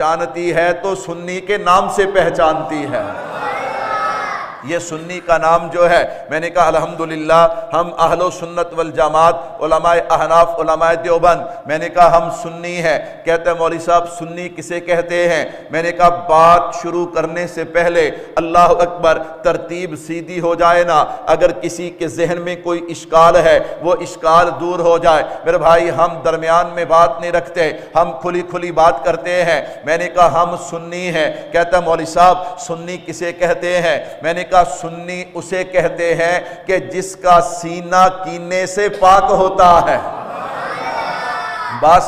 پہچانتی ہے تو سنی کے نام سے پہچانتی ہے۔ یہ سنی کا نام جو ہے، میں نے کہا الحمدللہ ہم اہل سنت والجماعت، علماء احناف، علماء دیوبند، میں نے کہا ہم سنی ہیں۔ کہتے ہیں مولوی صاحب سنی کسے کہتے ہیں؟ میں نے کہا بات شروع کرنے سے پہلے اللہ اکبر ترتیب سیدھی ہو جائے نا، اگر کسی کے ذہن میں کوئی اشکال ہے وہ اشکال دور ہو جائے۔ میرے بھائی ہم درمیان میں بات نہیں رکھتے، ہم کھلی کھلی بات کرتے ہیں۔ میں نے کہا ہم سنی ہیں۔ کہتا ہے مولوی صاحب سنی کسے کہتے ہیں؟ میں نے کا سنی اسے کہتے ہیں کہ جس کا سینہ کینے سے پاک ہوتا ہے۔ بات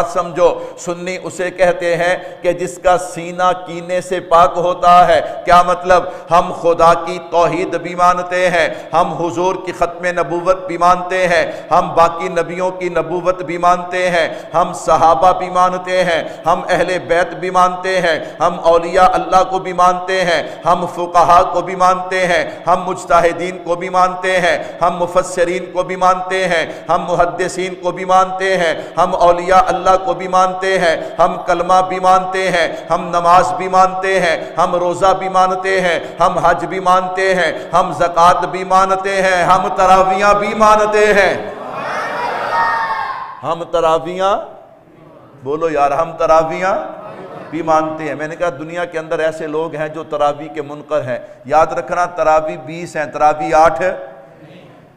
سمجھو، سنی اسے کہتے ہیں کہ جس کا سینہ کینے سے پاک ہوتا ہے۔ کیا مطلب؟ ہم خدا کی توحید بھی مانتے ہیں، ہم حضور کی ختم نبوت بھی مانتے ہیں، ہم باقی نبیوں کی نبوت بھی مانتے ہیں، ہم صحابہ بھی مانتے ہیں، ہم اہل بیت بھی مانتے ہیں، ہم اولیاء اللہ کو بھی مانتے ہیں، ہم فقہاء کو بھی مانتے ہیں، ہم مجتہدین کو بھی مانتے ہیں، ہم مفسرین کو بھی مانتے ہیں، ہم محدثین کو بھی مانتے ہیں، ہم اولیاء اللہ کو بھی مانتے ہیں، ہم کلمہ بھی مانتے ہیں، ہم نماز بھی مانتے ہیں، ہم روزہ بھی مانتے ہیں، ہم حج بھی مانتے ہیں، ہم زکوٰۃ بھی مانتے ہیں، ہم تراویحاں بھی مانتے ہیں۔ ہم تراویحاں بولو یار، ہم تراویحاں بھی مانتے ہیں۔ میں نے کہا دنیا کے اندر ایسے لوگ ہیں جو تراویح کے منکر ہیں۔ یاد رکھنا تراویح 20 ہیں، تراویح 8 ہے۔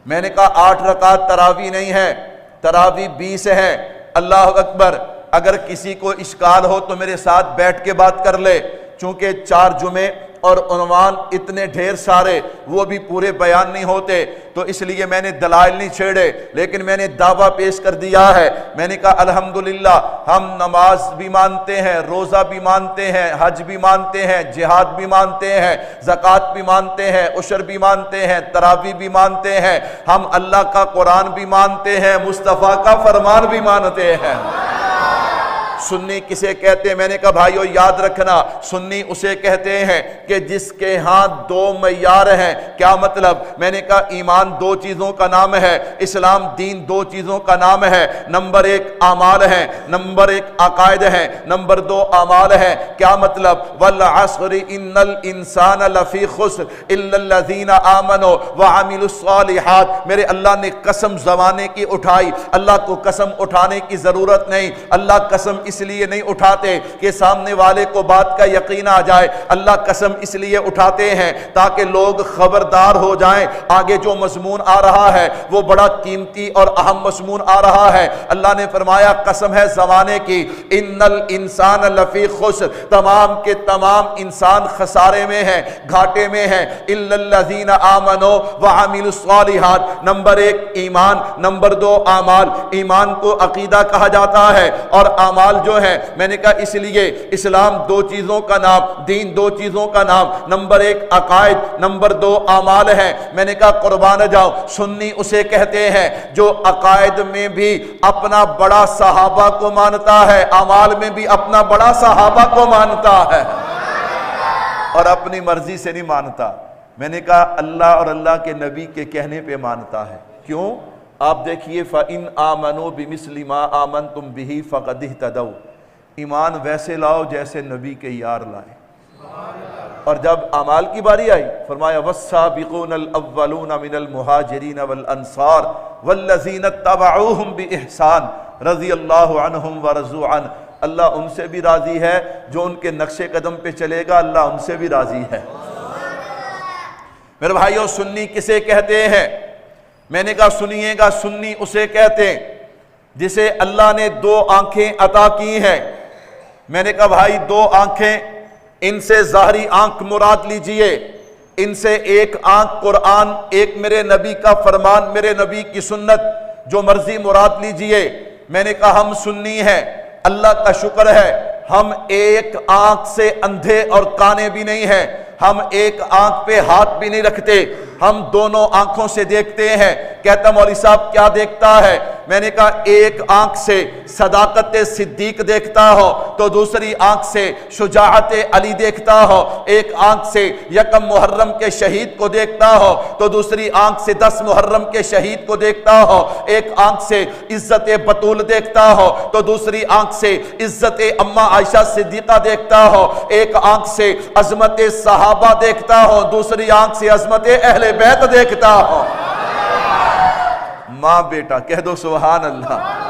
میں نے کہا 8 رکعت تراویح نہیں ہے، تراویح 20 ہے۔ اللہ اکبر۔ اگر کسی کو اشکال ہو تو میرے ساتھ بیٹھ کے بات کر لے، چونکہ 4 جمعے اور عنوان اتنے ڈھیر سارے وہ بھی پورے بیان نہیں ہوتے، تو اس لیے میں نے دلائل نہیں چھیڑے، لیکن میں نے دعویٰ پیش کر دیا ہے۔ میں نے کہا الحمدللہ ہم نماز بھی مانتے ہیں، روزہ بھی مانتے ہیں، حج بھی مانتے ہیں، جہاد بھی مانتے ہیں، زکوٰۃ بھی مانتے ہیں، عشر بھی مانتے ہیں، تراویح بھی مانتے ہیں، ہم اللہ کا قرآن بھی مانتے ہیں، مصطفیٰ کا فرمان بھی مانتے ہیں۔ سنی کسے کہتے ہیں؟ میں نے کہا بھائیو یاد رکھنا، سنی اسے کہتے ہیں کہ جس کے ہاں 2 معیار ہیں۔ کیا مطلب؟ میں نے کہا ایمان 2 چیزوں کا نام ہے، اسلام دین 2 چیزوں کا نام ہے۔ نمبر 1 اعمال ہیں، نمبر 1 عقائد ہیں، نمبر 2 اعمال ہیں۔ کیا مطلب؟ والعصر ان الانسان لفی خسر الا الذین آمنوا وعملوا الصالحات۔ میرے اللہ نے قسم زمانے کی اٹھائی، اللہ کو قسم اٹھانے کی ضرورت نہیں۔ اللہ قسم اس لیے نہیں اٹھاتے کہ سامنے والے کو بات کا یقین آ جائے، اللہ قسم اس لیے اٹھاتے ہیں تاکہ لوگ خبردار ہو جائیں۔ آگے جو مضمون آ رہا ہے وہ بڑا قیمتی اور اہم مضمون آ رہا ہے۔ اللہ نے فرمایا قسم ہے زمانے کی، ان الانسان لفی خسر، تمام کے تمام انسان خسارے میں ہیں، گھاٹے میں ہیں، الا الذین آمنوا وعملوا الصالحات۔ نمبر 1 ایمان، نمبر 2 اعمال۔ ایمان کو عقیدہ کہا جاتا ہے اور اعمال جو ہے، میں نے کہا اس لیے اسلام 2 چیزوں کا نام، دین 2 چیزوں کا نام۔ نمبر 1 عقائد، نمبر 2 اعمال ہے۔ میں نے کہا قربان جاؤ، سنی اسے کہتے ہیں جو عقائد میں بھی اپنا بڑا صحابہ کو مانتا ہے، اعمال میں بھی اپنا بڑا صحابہ کو مانتا ہے اور اپنی مرضی سے نہیں مانتا۔ میں نے کہا اللہ اور اللہ کے نبی کے کہنے پہ مانتا ہے۔ کیوں؟ آپ دیکھیے فَإِنْ آمَنُوا بِمِثْلِ مَا آمَنْتُمْ بِهِ فَقَدِ اهْتَدَوْا، ایمان ویسے لاؤ جیسے نبی کے یار لائے۔ اور جب اعمال کی باری آئی فرمایا وَالسَّابِقُونَ الْأَوَّلُونَ مِنَ الْمُهَاجِرِينَ وَالْأَنصَارِ وَالَّذِينَ اتَّبَعُوهُمْ بِإِحْسَانٍ رضی اللہ عنہم ورضوا عنہ۔ اللہ ان سے بھی راضی ہے، جو ان کے نقش قدم پہ چلے گا اللہ ان سے بھی راضی ہے۔ میرے بھائیو سنی کسے کہتے ہیں؟ میں نے کہا سنیے گا، سنی اسے کہتے ہیں جسے اللہ نے 2 آنکھیں عطا کی ہیں۔ میں نے کہا بھائی 2 آنکھیں، ان سے ظاہری آنکھ مراد لیجئے، ان سے ایک آنکھ قرآن، ایک میرے نبی کا فرمان، میرے نبی کی سنت، جو مرضی مراد لیجئے۔ میں نے کہا ہم سنی ہیں، اللہ کا شکر ہے ہم ایک آنکھ سے اندھے اور کانے بھی نہیں ہیں، ہم ایک آنکھ پہ ہاتھ بھی نہیں رکھتے، ہم دونوں آنکھوں سے دیکھتے ہیں۔ کہتا مولوی صاحب کیا دیکھتا ہے؟ میں نے کہا ایک آنکھ سے صداقت صدیق دیکھتا ہو تو دوسری آنکھ سے شجاعت علی دیکھتا ہو، ایک آنکھ سے یکم محرم کے شہید کو دیکھتا ہو تو دوسری آنکھ سے 10 محرم کے شہید کو دیکھتا ہو، ایک آنکھ سے عزت بطول دیکھتا ہو تو دوسری آنکھ سے عزت اماں عائشہ صدیقہ دیکھتا ہو، ایک آنکھ سے عظمت صحابہ دیکھتا ہو، دوسری آنکھ سے عظمت اہل بیت دیکھتا ہو۔ ماں بیٹا کہہ دو سبحان اللہ۔